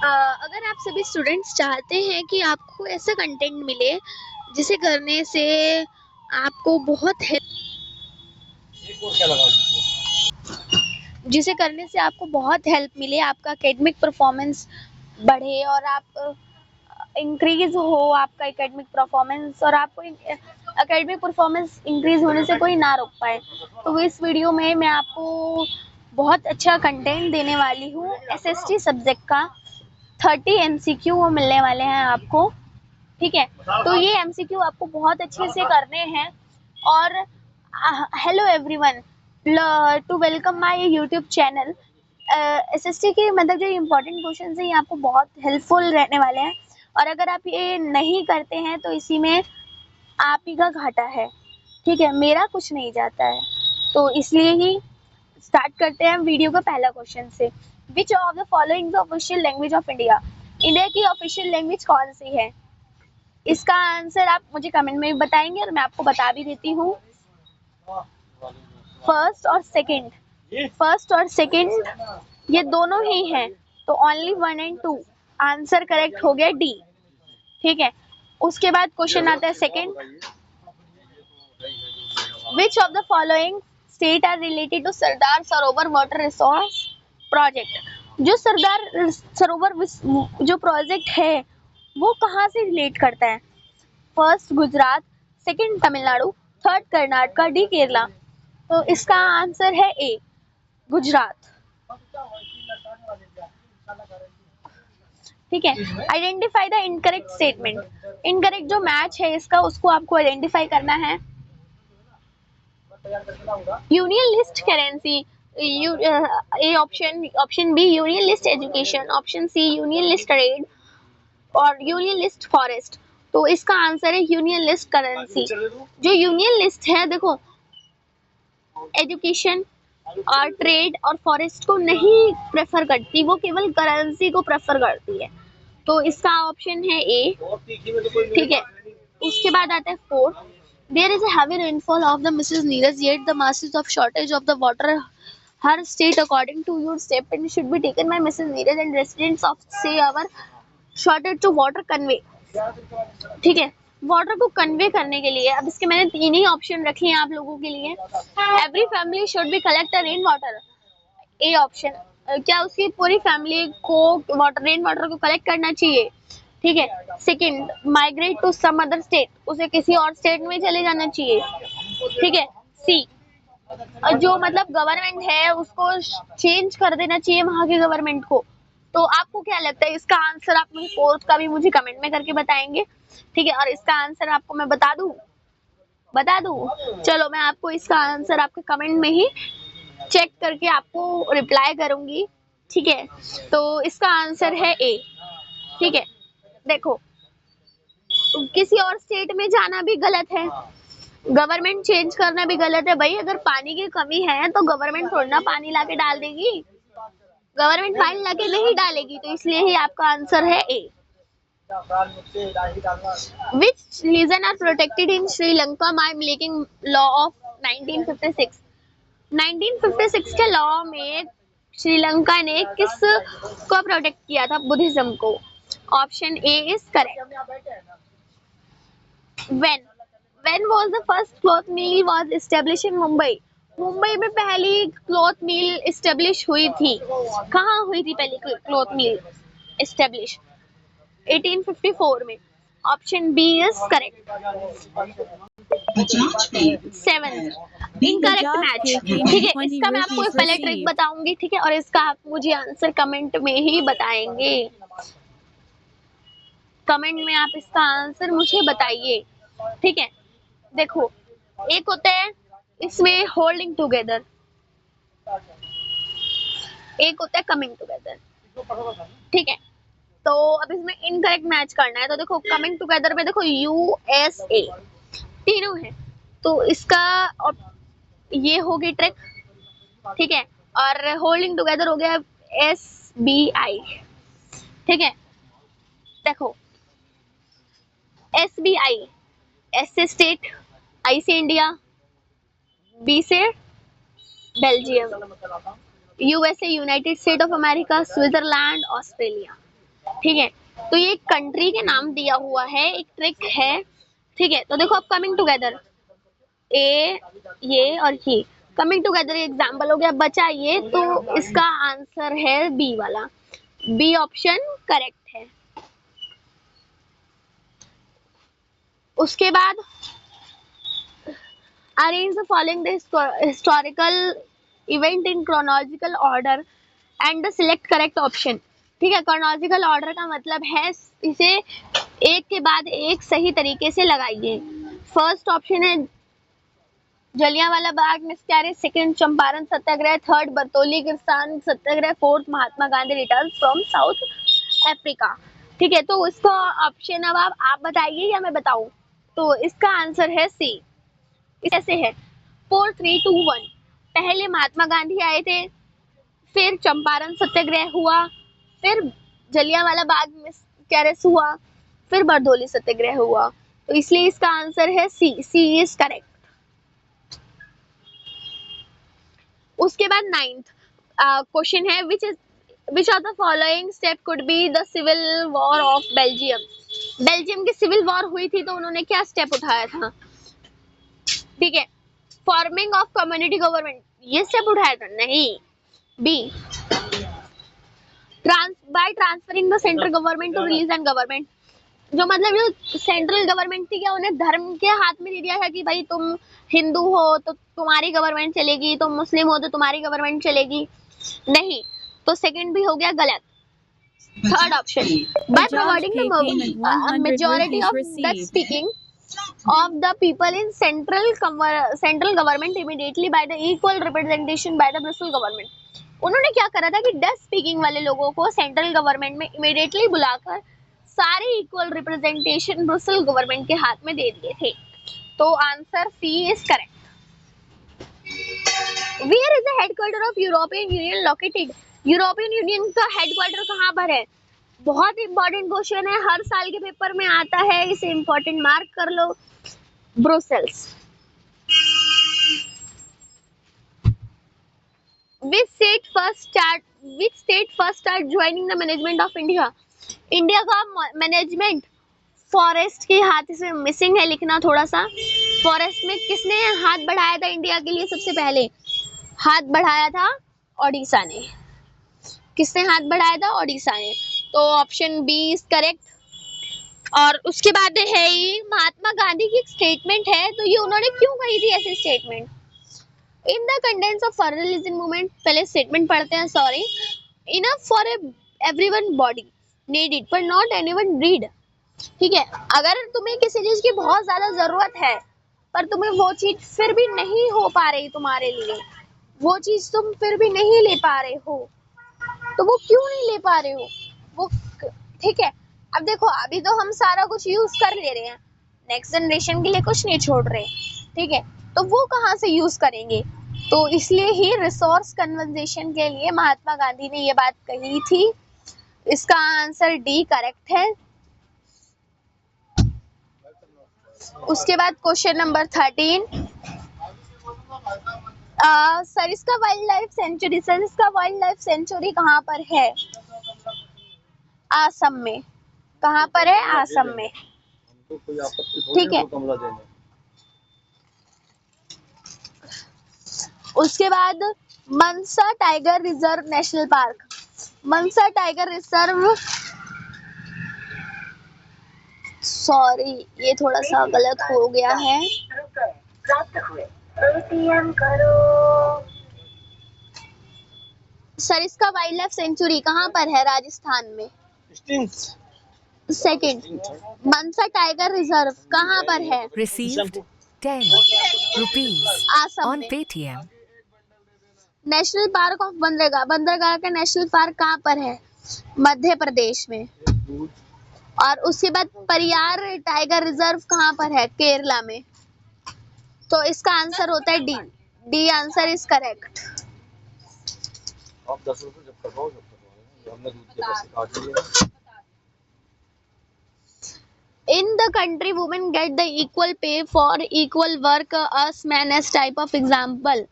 अगर आप सभी स्टूडेंट्स चाहते हैं कि आपको ऐसा कंटेंट मिले जिसे करने से आपको बहुत हेल्प मिले, आपका एकेडमिक परफॉर्मेंस बढ़े और आप इंक्रीज हो आपका एकेडमिक परफॉर्मेंस, और आपको एकेडमिक परफॉर्मेंस इंक्रीज होने से कोई ना रोक पाए, तो इस वीडियो में मैं आपको बहुत अच्छा कंटेंट देने वाली हूँ। एसएसटी सब्जेक्ट का 30 एमसीक्यू वो मिलने वाले हैं आपको, ठीक है। तो ये एमसीक्यू आपको बहुत अच्छे से करने हैं। और hello everyone, to welcome my YouTube channel. SST के मतलब जो इम्पोर्टेंट क्वेश्चन है ये आपको बहुत हेल्पफुल रहने वाले हैं, और अगर आप ये नहीं करते हैं तो इसी में आप ही का घाटा है, ठीक है, मेरा कुछ नहीं जाता है। तो इसलिए ही स्टार्ट करते हैं वीडियो का पहला क्वेश्चन से। विच of the following official language of India? India की ऑफिशियल लैंग्वेज कौन सी है? इसका आंसर आप मुझे कमेंट में भी बताएंगे और मैं आपको बता भी देती हूँ। फर्स्ट और सेकंड ये दोनों ही हैं, तो ओनली 1 एंड 2 आंसर करेक्ट हो गया डी, ठीक है। उसके बाद क्वेश्चन आता है second, which of the following state are related to Sardar Sarovar water resource project? जो सरदार सरोवर जो प्रोजेक्ट है वो कहाँ से रिलेट करता है? First Gujarat, second Tamil Nadu, third Karnataka, D Kerala. तो इसका आंसर है ए, गुजरात, ठीक है। Identify the incorrect statement. Incorrect जो मैच है इसका उसको आपको आइडेंटिफाई करना है। Union list currency, A option B union list education, option C union list trade और यूनियन लिस्ट फॉरेस्ट। तो इसका आंसर है यूनियन लिस्ट करेंसी। जो यूनियन लिस्ट है देखो, एजुकेशन और ट्रेड और फॉरेस्ट को नहीं प्रेफर करती, वो केवल करेंसी को प्रेफर करती है। तो इसका ऑप्शन है ए, ठीक है। उसके बाद आता है fourth, there is a heavy rainfall of the Mrs Neeraj yet the masses of shortage of the water her state according to your step and should be taken by Mrs Neeraj and residents of से our shortage to water convey, ठीक है। Water को convey करने के लिए अब इसके मैंने 3 ही ऑप्शन रखे हैं आप लोगों के लिए। Every family should be collect rain water, A option, क्या उसकी पूरी फैमिली को रेन वाटर को कलेक्ट करना चाहिए, ठीक है। Second, migrate to some other state, उसे किसी और स्टेट में चले जाना चाहिए, ठीक है। सी, जो मतलब गवर्नमेंट है उसको चेंज कर देना चाहिए वहां के गवर्नमेंट को। तो आपको क्या लगता है इसका आंसर? आप मुझे फोर्थ का भी मुझे कमेंट में करके बताएंगे, ठीक है। और इसका आंसर आपको मैं बता दूं, चलो मैं आपको इसका आंसर आपके कमेंट में ही चेक करके आपको रिप्लाई करूंगी, ठीक है। तो इसका आंसर है ए, ठीक है। देखो, किसी और स्टेट में जाना भी गलत है, गवर्नमेंट चेंज करना भी गलत है भाई। अगर पानी की कमी है तो गवर्नमेंट थोड़ा ना पानी लाके डाल देगी, गवर्नमेंट पानी लाके नहीं डालेगी। तो इसलिए ही आपका आंसर है ए। Which region are protected in Sri Lanka by making law of 1956? 1956 के लॉ में श्रीलंका ने किस को प्रोटेक्ट किया था? बुद्धिज्म को। Option A is correct. When was the first cloth mill was establish in Mumbai? Mumbai में पहली क्लॉथ मिल एस्टेब्लिश हुई थी, कहाँ हुई थी पहली क्लॉथ मिल एस्टेब्लिश? 1854 में। Option B is correct. Seventh incorrect match, ठीक है। इसका मैं आपको पहले ट्रिक बताऊंगी, ठीक है, और इसका आप मुझे आंसर कमेंट में ही बताएंगे। कमेंट में आप इसका आंसर मुझे बताइए, ठीक है। देखो, एक होता है इसमें होल्डिंग टुगेदर, एक होता है कमिंग टुगेदर, ठीक है। तो अब इसमें इनकरेक्ट मैच करना है। तो देखो, कमिंग टुगेदर में देखो यूएसए तीनों है, तो इसका ये होगी ट्रिक, ठीक है। और होल्डिंग टुगेदर हो गया एसबीआई, ठीक है। देखो, एसबीआई, एस से स्टेट, आई से इंडिया, बी से Belgium, USA United state of America, Switzerland, Australia. ठीक है, तो ये कंट्री के नाम दिया हुआ है, एक ट्रिक है। ठीक है, तो देखो अब कमिंग टुगेदर, ए, ये और ये कमिंग टुगेदर एग्जाम्पल हो गया, बचा ये, तो इसका आंसर है बी वाला, बी ऑप्शन करेक्ट है। उसके बाद arrange the following the historical event in chronological order and the select correct option. ठीक है, क्रोनोलॉजिकल ऑर्डर का मतलब है इसे एक के बाद एक सही तरीके से लगाइए। फर्स्ट ऑप्शन है Jallianwala Bagh miscarriage, second Champaran Satyagraha, third Bardoli गिरफ्तार Satyagraha, fourth Mahatma Gandhi return from South Africa. ठीक है, तो इसका ऑप्शन अब आप बताइए या मैं बताऊं? तो इसका आंसर है सी। कैसे है? 4 3 2 1, पहले महात्मा गांधी आए थे, फिर चंपारण सत्याग्रह हुआ, फिर जलियांवाला बाग मिसकैरेज हुआ, फिर बरदौली सत्याग्रह हुआ, तो इसलिए इसका आंसर है सी, सी इज करेक्ट। उसके बाद 9th क्वेश्चन है which of the following step could be the civil war of Belgium. Belgium की सिविल वॉर हुई थी तो उन्होंने क्या स्टेप उठाया था? ठीक है, फॉर्मिंग ऑफ कम्युनिटी गवर्नमेंट, ये स्टेप उठाया था? नहीं। B, by transferring the central government to religion government, जो मतलब जो सेंट्रल गवर्नमेंट थी क्या उन्हें धर्म के हाथ में दे दिया था कि भाई तुम हिंदू हो तो तुम्हारी गवर्नमेंट चलेगी, तुम मुस्लिम हो तो तुम्हारी गवर्नमेंट चलेगी? नहीं, तो सेकंड भी हो गया गलत। Third option, by providing the majority of Dutch speaking of the people in central government immediately by the equal representation by the Brussels government। उन्होंने क्या करा था कि डच स्पीकिंग वाले लोगों को सेंट्रल गवर्नमेंट में इमीडिएटली बुलाकर सारे इक्वल रिप्रेजेंटेशन ब्रुसेल गवर्नमेंट के हाथ में दे दिए थे। तो answer C is correct. Where is the headquarter of European union located? European union का हेडक्वार्टर कहाँ पर है? बहुत इंपॉर्टेंट क्वेश्चन है, हर साल के पेपर में आता है, इसे इंपॉर्टेंट मार्क कर लो। Brussels. Which state first start joining the management of India? India का मैनेजमेंट फॉरेस्ट के हाथ से मिसिंग है लिखना थोड़ा सा। फॉरेस्ट में किसने हाथ बढ़ाया था इंडिया के लिए? सबसे पहले हाथ बढ़ाया था ओडिशा ने। किसने हाथ बढ़ाया था? ओडिशा ने। तो ऑप्शन बी इज करेक्ट। और उसके बाद है ये महात्मा गांधी की एक स्टेटमेंट है, तो ये उन्होंने क्यों कही थी ऐसी statement? In the contents of religion movement, पहले स्टेटमेंट पढ़ते हैं, sorry. Enough for everyone body needed पर नॉट एनीवन रीड। ठीक है, अगर तुम्हें किसी चीज की बहुत ज्यादा जरूरत है पर तुम्हें वो चीज फिर भी नहीं हो पा रही तुम्हारे लिए, वो चीज तुम फिर भी नहीं ले पा रहे हो, तो वो क्यों नहीं ले पा रहे हो वो? ठीक है, अब देखो अभी तो हम सारा कुछ यूज कर ले रहे हैं, नेक्स्ट जनरेशन के लिए कुछ नहीं छोड़ रहे। ठीक है, तो वो कहाँ से यूज करेंगे? तो इसलिए ही रिसोर्स कन्वर्जेशन के लिए महात्मा गांधी ने ये बात कही थी। इसका आंसर डी करेक्ट है। उसके बाद question number 13, Sariska wild life sanctuary. Sariska wild life sanctuary कहाँ पर है? आसम में। कहाँ पर है? आसम में। ठीक है, उसके बाद मनसा टाइगर रिजर्व नेशनल पार्क। मनसा टाइगर रिजर्व, सॉरी ये थोड़ा सा गलत हो गया है। सरिस्का वाइल्ड लाइफ सेंचुरी कहाँ पर है? राजस्थान में। सेकंड, मनसा टाइगर रिजर्व कहाँ पर है? Received 10 rupees आसम on में। Paytm. नेशनल पार्क ऑफ बंदरगाह, बंदरगाह का नेशनल पार्क कहाँ पर है? मध्य प्रदेश में। और उसके बाद परियार टाइगर रिजर्व कहाँ पर है? केरला में। तो इसका आंसर होता है D, D answer is correct. आप 10 रुपए जब तक आओ हमने दूध के पैसे काट लिए। In the country women get the equal pay for equal work as men as type of example।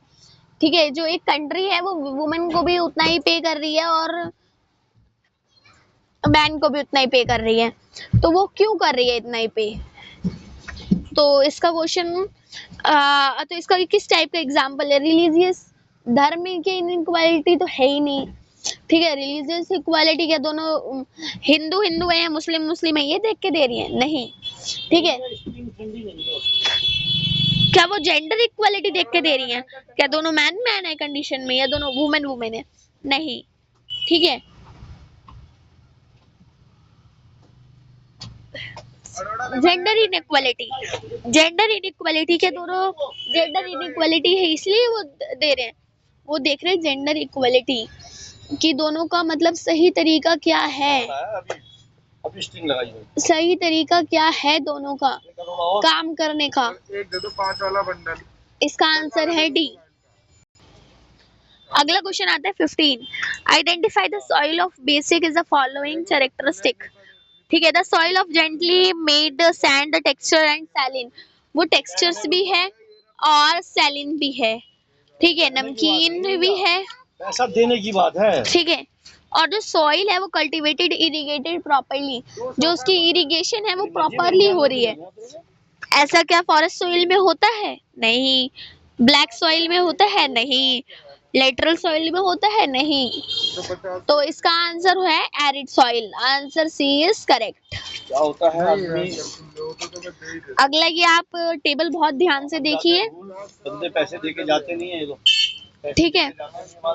ठीक है, जो एक कंट्री है वो वुमेन को भी उतना ही पे कर रही है और मैन को भी उतना ही पे कर रही है, तो वो क्यों कर रही है इतना ही पे? तो इसका क्वेश्चन तो इसका किस टाइप का एग्जाम्पल है? रिलीजियस, धर्म की इनइक्वालिटी तो है ही नहीं, ठीक है। रिलीजियस इक्वालिटी क्या दोनों हिंदू हिंदू है, मुस्लिम मुस्लिम है, ये देख के दे रही है? नहीं, ठीक है। क्या वो जेंडर इक्वालिटी देख के दे रही है? क्या दोनों मैन मैन है कंडीशन में, या दोनों वुमेन वुमेन है? नहीं, ठीक है। जेंडर इनइक्वालिटी, जेंडर इनइक्वालिटी के दोनों जेंडर इनइक्वालिटी है इसलिए वो दे रहे हैं, वो देख रहे हैं जेंडर इक्वालिटी कि दोनों का मतलब सही तरीका क्या है, अभी स्ट्रिंग लगाई हुई सही तरीका क्या है दोनों का काम करने का। एक दे दो 5 वाला बंडल। इसका आंसर है डी। अगला क्वेश्चन आता है 15। Identify the soil of basic is the following characteristic, ठीक है। The soil of gently made sand the texture and saline, वो टेक्सचर्स भी है और सैलिन भी है, ठीक है। नमकीन भी है, पैसा देने की बात है, ठीक है। और जो सॉइल है वो कल्टीवेटेड इरिगेटेड प्रॉपर्ली, जो उसकी इरिगेशन है वो प्रॉपरली हो रही है। ऐसा क्या फॉरेस्ट सॉइल में होता है? नहीं। ब्लैक सॉइल में होता है? नहीं। लेटरल सॉइल में होता है? नहीं। तो इसका आंसर है arid soil, answer C is correct. क्या होता है आदमी अगला ये आप टेबल बहुत ध्यान से देखिए, बंदे पैसे देके जाते नहीं है ये लोग, ठीक है।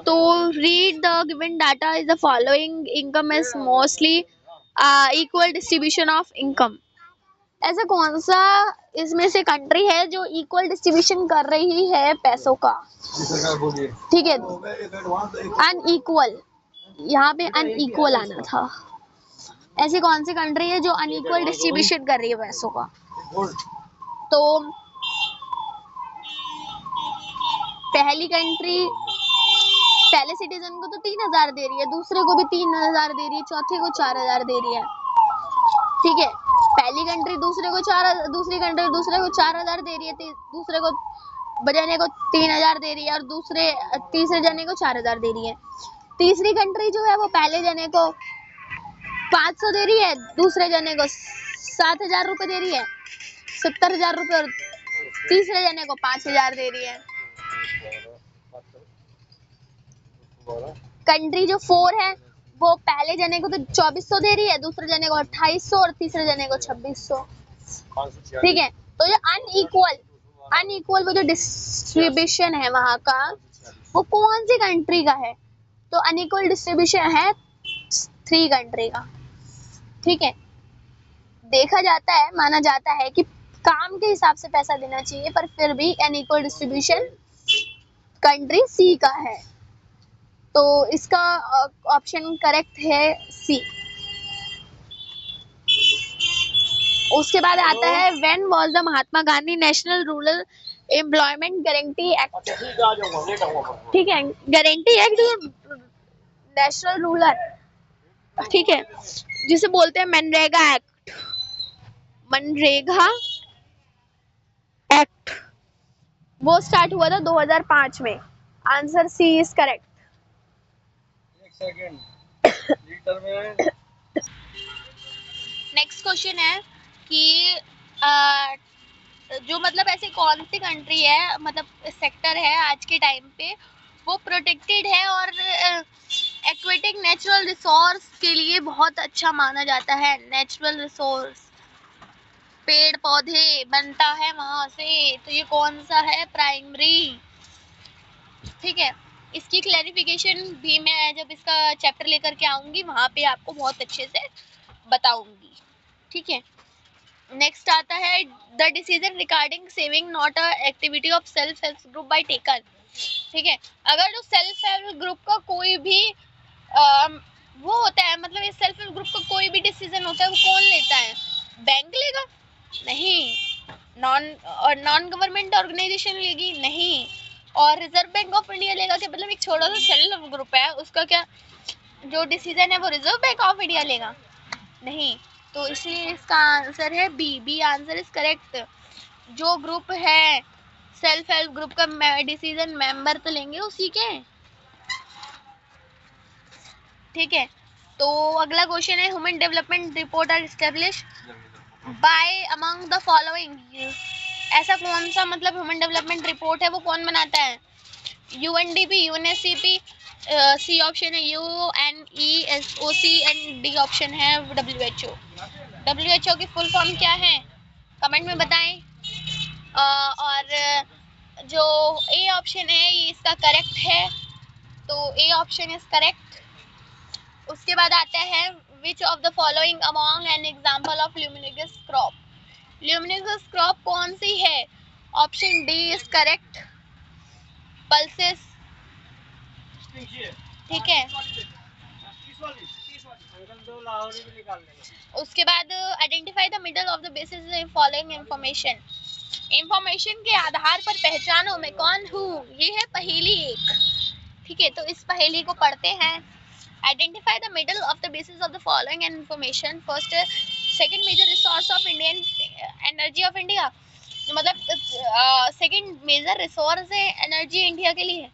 तो read the given data is the following, income is mostly equal distribution of income. ऐसा कौन सा इसमें से कंट्री है जो इक्वल डिस्ट्रीब्यूशन कर रही है पैसों का? ठीक है, अनइक्वल, यहाँ पे अनइक्वल आना था। ऐसी कौन सी कंट्री है जो अनइक्वल डिस्ट्रीब्यूशन कर रही है पैसों का? तो पहली कंट्री पहले सिटीजन को तो 3000 दे रही है, दूसरे को भी 3000 दे रही है, चौथे को 4000 दे रही है, ठीक है। पहली कंट्री दूसरी कंट्री दूसरे को 4000 दे रही है, दूसरे को जने को 3000 दे रही है, और तीसरे जने को 4000 दे रही है। तीसरी कंट्री जो है वो पहले जने को 500 दे रही है, दूसरे जने को 7000 रुपए दे रही है, 70,000 रुपए, और तीसरे जने को 5000 दे रही है। कंट्री जो 4 है वो पहले जने को तो 2400 दे रही है, दूसरे जने को 2800, और तीसरे जने को 2600, ठीक है। तो जो अनइक्वल वो जो डिस्ट्रीब्यूशन है वहां का, वो कौन सी कंट्री का है? तो अनइक्वल डिस्ट्रीब्यूशन है 3 कंट्री का, ठीक है। देखा जाता है, माना जाता है कि काम के हिसाब से पैसा देना चाहिए, पर फिर भी अनइक्वल डिस्ट्रीब्यूशन कंट्री सी का है, तो इसका ऑप्शन करेक्ट है सी। उसके बाद आता है when was the Mahatma Gandhi national rural employment guarantee act, ठीक है। गारंटी एक्ट नेशनल रूरल, ठीक है, जिसे बोलते हैं मनरेगा एक्ट, मनरेगा एक्ट, वो स्टार्ट हुआ था 2005 में, आंसर सी इज करेक्ट। एक सेकंड लीटर में। नेक्स्ट क्वेश्चन है कि जो मतलब ऐसे कौन सी कंट्री है, मतलब सेक्टर है आज के टाइम पे वो प्रोटेक्टेड है और एक्वेटिक नेचुरल रिसोर्स के लिए बहुत अच्छा माना जाता है। नेचुरल रिसोर्स, पेड़ पौधे बनता है वहां से, तो ये कौन सा है? प्राइमरी, ठीक है। इसकी क्लैरिफिकेशन भी मैं जब इसका चैप्टर लेकर के आऊंगी वहां पे आपको बहुत अच्छे से बताऊंगी, ठीक है। नेक्स्ट आता है the decision regarding saving not a activity of self help group by taken, ठीक है। अगर जो सेल्फ हेल्प ग्रुप का कोई भी वो होता है, मतलब इस सेल्फ हेल्प ग्रुप का कोई भी डिसीजन होता है, वो कौन लेता है? बैंक लेगा? नहीं। नॉन गवर्नमेंट ऑर्गेनाइजेशन लेगी? नहीं। और रिजर्व बैंक ऑफ इंडिया लेगा? क्या मतलब एक छोटा सा सेल्फ हेल्प ग्रुप है, उसका क्या जो डिसीजन है वो रिजर्व बैंक ऑफ इंडिया लेगा? नहीं। तो इसलिए इसका आंसर है B, B answer is correct. जो ग्रुप है सेल्फ हेल्प ग्रुप का डिसीजन मेंबर तो लेंगे उसी के, ठीक है। तो अगला क्वेश्चन है human development report are establish by among the following. ऐसा कौन सा मतलब ह्यूमन डेवलपमेंट रिपोर्ट है वो कौन बनाता है? यूएनडीपी, यूएनएससीपी, सी ऑप्शन है UNESOC एंड डी ऑप्शन है WHO। WHO की फुल फॉर्म क्या है कमेंट में बताएं। और जो ए ऑप्शन है ये इसका करेक्ट है, तो ए ऑप्शन इज करेक्ट। उसके बाद आता है which of the following among an example of leguminous crop. Leguminous crop कौन सी है? Option D is correct, pulses. ठीक है, उसके बाद identify the middle of the basis following information. Information के आधार पर पहचानो मैं कौन हूँ, ये है पहेली एक। ठीक है, तो इस पहेली को पढ़ते हैं। Identify the middle of the basis of the following information. First, second major resource of Indian energy of India, मतलब सेकंड मेजर रिसोर्स है एनर्जी इंडिया के लिए।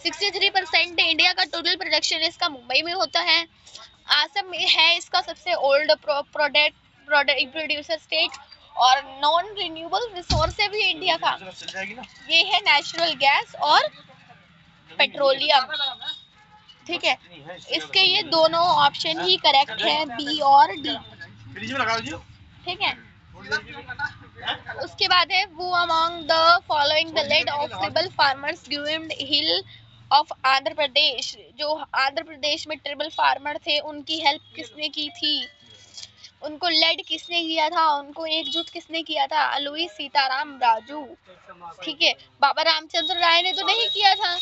63% इंडिया का टोटल प्रोडक्शन इसका मुंबई में होता है। आसम में है इसका सबसे ओल्ड प्रोडक्ट प्रोड्यूसर स्टेट। और नॉन रिन्यूएबल रिसोर्स है भी इंडिया का, ये है नेचुरल गैस और पेट्रोलियम। ठीक है, इसके ये दोनों ऑप्शन ही करेक्ट है, बी और डी। ठीक है, उसके बाद है वो among the following the lead of tribal farmers given hill of Andhra Pradesh. जो आंध्र प्रदेश में ट्रिबल फार्मर थे उनकी हेल्प किसने की थी? उनको लेड किसने किया था? उनको एकजुट किसने किया था? अलुई सीताराम राजू। ठीक है, बाबा रामचंद्र राय ने तो नहीं किया था,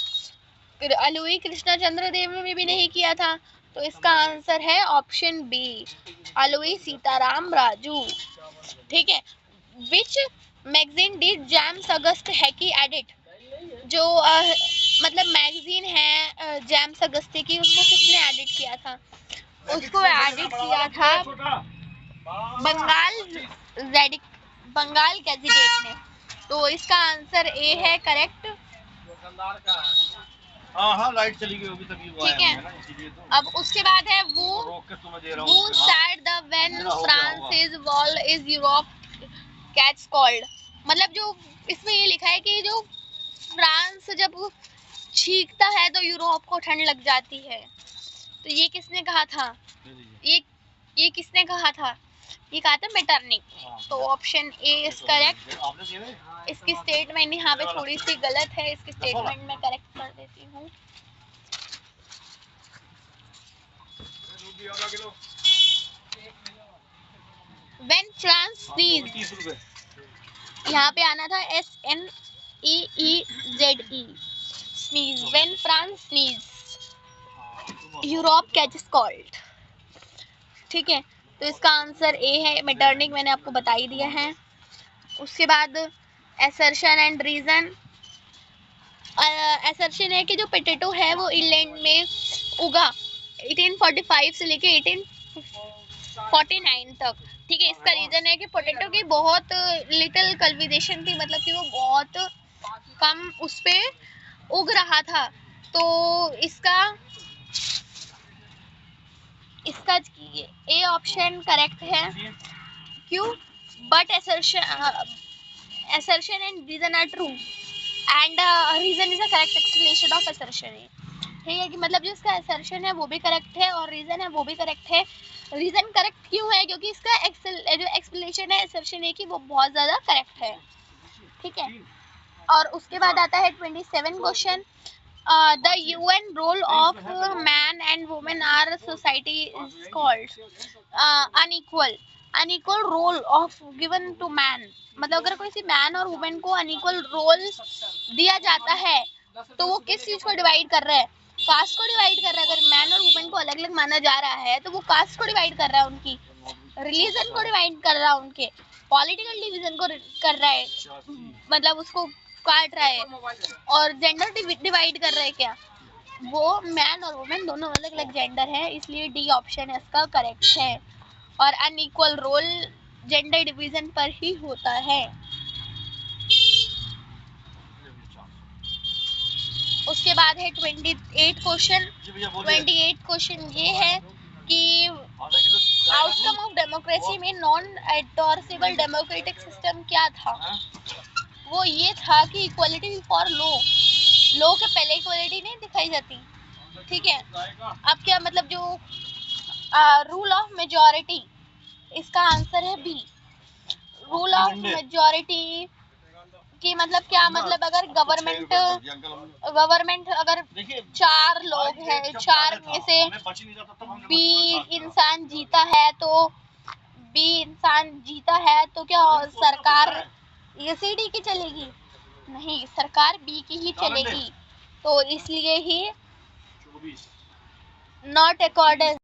फिर अलुई कृष्णचंद्र देव ने भी नहीं किया था, तो इसका आंसर है ऑप्शन बी, अलुई सीताराम राजू। ठीक है, which magazine did James August Hicky edit. जो मतलब मैगजीन है जेम्स अगस्ती की, उसको किसने एडिट किया था? उसको एडिट किया था बंगाल गैजेटेट ने। तो इसका आंसर ए है करेक्ट। हाँ लाइट चली गई होगी तभी वो ठीक है, आया इसीलिए तो अब उसके बाद है वो रोक के तुम्हें दे रहा हूँ। said the when France is wall is Europe gets cold। मतलब जो इसमें ये लिखा है कि जो फ्रांस जब छींकता है तो यूरोप को ठंड लग जाती है। तो ये किसने कहा था? ये किसने कहा था? ये कहा था मेटरनिक। तो ऑप्शन ए इज करेक्ट। इसकी स्टेटमेंट यहाँ पे थोड़ी सी गलत है, इसकी स्टेटमेंट मैं करेक्ट कर देती हूँ। When France sneezed, यहाँ पे आना था SNEEZE, sneeze। When France sneezed, Europe catches cold। ठीक है, तो इसका आंसर ए है मेटरनिक, मैंने आपको बता ही दिया है। उसके बाद असर्शन एंड रीजन। असर्शन है कि जो पोटैटो है वो इंग्लैंड में उगा 1845 से लेके 1849 तक। ठीक है, इसका रीजन है कि पोटैटो की बहुत लिटिल कल्टिवेशन थी, मतलब कि वो बहुत कम उस पे उग रहा था। तो इसका ए ऑप्शन करेक्ट है। क्यों? But assertion and reason are true and reason is a correct explanation of assertion। ठीक है, कि मतलब जो इसका assertion है वो भी करेक्ट है और रीजन है वो भी करेक्ट है। रीजन करेक्ट क्यों है? क्योंकि इसका जो एक्सप्लेनेशन है assertion है कि वो बहुत ज्यादा करेक्ट है। ठीक है, और उसके बाद आता है 27 question. The UN role of man and woman are society is called unequal। Unequal role of given to man, मतलब अगर कोई मैन और वुमेन को अनइक्वल रोल दिया जाता है तो वो किस चीज को डिवाइड कर रहा है? कास्ट को डिवाइड कर रहा है। अगर मैन और वुमेन को अलग अलग माना जा रहा है तो वो कास्ट को डिवाइड कर रहा है, उनकी रिलीजन को डिवाइड कर रहा है, उनके पॉलिटिकल डिवीजन को कर रहा है, मतलब उसको काट रहा है। और जेंडर डिवाइड कर रहा है क्या? वो मैन और वुमेन दोनों अलग अलग जेंडर है, इसलिए डी ऑप्शन इसका करेक्ट है। और अनइक्वल रोल जेंडर डिवीजन पर ही होता है। उसके बाद है 28 क्वेश्चन। 28 क्वेश्चन ये है कि आउटकम ऑफ डेमोक्रेसी में नॉन एंडोर्सेबल डेमोक्रेटिक सिस्टम क्या था। वो ये था कि इक्वलिटी फॉर लो के पहले इक्वलिटी नहीं दिखाई जाती, ठीक है। अब क्या मतलब जो रूल ऑफ मेजॉरिटी, इसका आंसर है बी। रूल ऑफ मेजॉरिटी कि मतलब क्या, मतलब अगर गवर्नमेंट अगर 4 लोग हैं, 4 में से बी इंसान जीता है तो क्या सरकार एसीडी की चलेगी? नहीं, सरकार बी की ही चलेगी। तो इसलिए ही नॉट अकॉर्डिंग